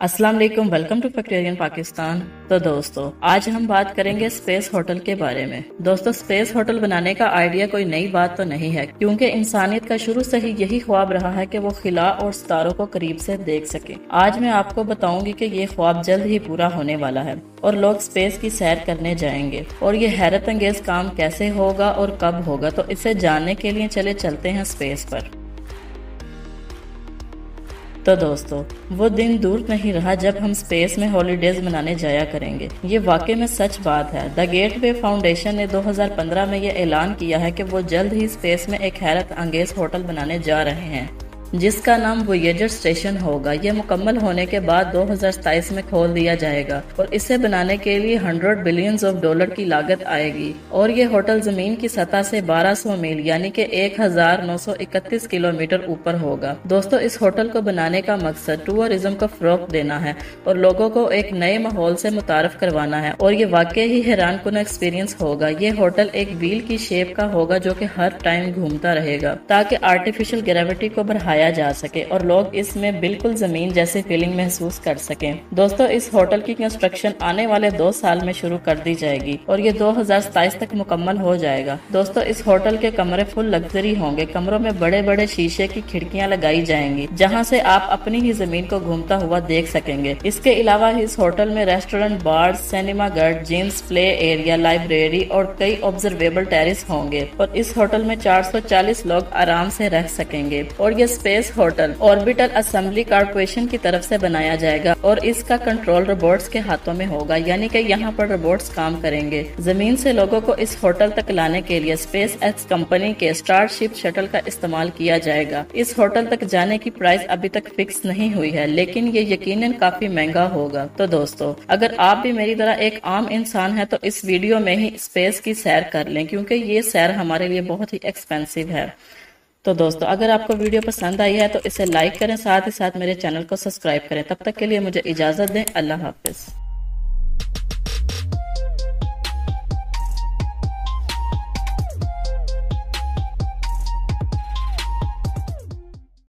अस्सलाम वालेकुम, welcome to फैक्टेरियन Pakistan. तो दोस्तों, आज हम बात करेंगे स्पेस होटल के बारे में। दोस्तों, स्पेस होटल बनाने का आइडिया कोई नई बात तो नहीं है, क्योंकि इंसानियत का शुरू से ही यही ख्वाब रहा है कि वो खिला और सितारों को करीब से देख सके। आज मैं आपको बताऊंगी कि ये ख्वाब जल्द ही पूरा होने वाला है और लोग स्पेस की सैर करने जाएंगे। और ये हैरत अंगेज काम कैसे होगा और कब होगा, तो इसे जानने के लिए चलते हैं स्पेस पर। तो दोस्तों, वो दिन दूर नहीं रहा जब हम स्पेस में हॉलीडेज मनाने जाया करेंगे। ये वाकई में सच बात है। द गेटवे फाउंडेशन ने 2015 में ये ऐलान किया है कि वो जल्द ही स्पेस में एक हैरत अंगेज होटल बनाने जा रहे हैं, जिसका नाम वोयेजर स्टेशन होगा। यह मुकम्मल होने के बाद 2027 में खोल दिया जाएगा और इसे बनाने के लिए $100 बिलियन की लागत आएगी। और ये होटल जमीन की सतह से 1200 मील यानी कि 1931 किलोमीटर ऊपर होगा। दोस्तों, इस होटल को बनाने का मकसद टूरिज्म को फरोग देना है और लोगों को एक नए माहौल से मुतारफ करवाना है। और ये वाकई ही हैरान कुन एक्सपीरियंस होगा। ये होटल एक व्हील की शेप का होगा जो कि हर टाइम घूमता रहेगा, ताकि आर्टिफिशियल ग्रेविटी को बढ़ाया जा सके और लोग इसमें बिल्कुल जमीन जैसे फीलिंग महसूस कर सकें। दोस्तों, इस होटल की कंस्ट्रक्शन आने वाले 2 साल में शुरू कर दी जाएगी और ये 2027 तक मुकम्मल हो जाएगा। दोस्तों, इस होटल के कमरे फुल लग्जरी होंगे। कमरों में बड़े बड़े शीशे की खिड़कियां लगाई जाएंगी, जहां से आप अपनी ही जमीन को घूमता हुआ देख सकेंगे। इसके अलावा इस होटल में रेस्टोरेंट, बार, सिनेमा घर, जिम्स, प्ले एरिया, लाइब्रेरी और कई ऑब्जर्वेबल टेरिस होंगे। और इस होटल में 440 लोग आराम से रह सकेंगे। और ये space hotel orbital assembly corporation की तरफ से बनाया जाएगा और इसका कंट्रोल रोबोट्स के हाथों में होगा, यानी कि यहाँ पर रोबोट्स काम करेंगे। जमीन से लोगों को इस होटल तक लाने के लिए स्पेस एक्स कंपनी के स्टारशिप शटल का इस्तेमाल किया जाएगा। इस होटल तक जाने की प्राइस अभी तक फिक्स नहीं हुई है, लेकिन ये यकीनन काफी महंगा होगा। तो दोस्तों, अगर आप भी मेरी तरह एक आम इंसान है तो इस वीडियो में ही स्पेस की सैर कर लें, क्योंकि ये सैर हमारे लिए बहुत ही एक्सपेंसिव है। तो दोस्तों, अगर आपको वीडियो पसंद आई है तो इसे लाइक करें, साथ ही साथ मेरे चैनल को सब्सक्राइब करें। तब तक के लिए मुझे इजाजत दें। अल्लाह हाफिज।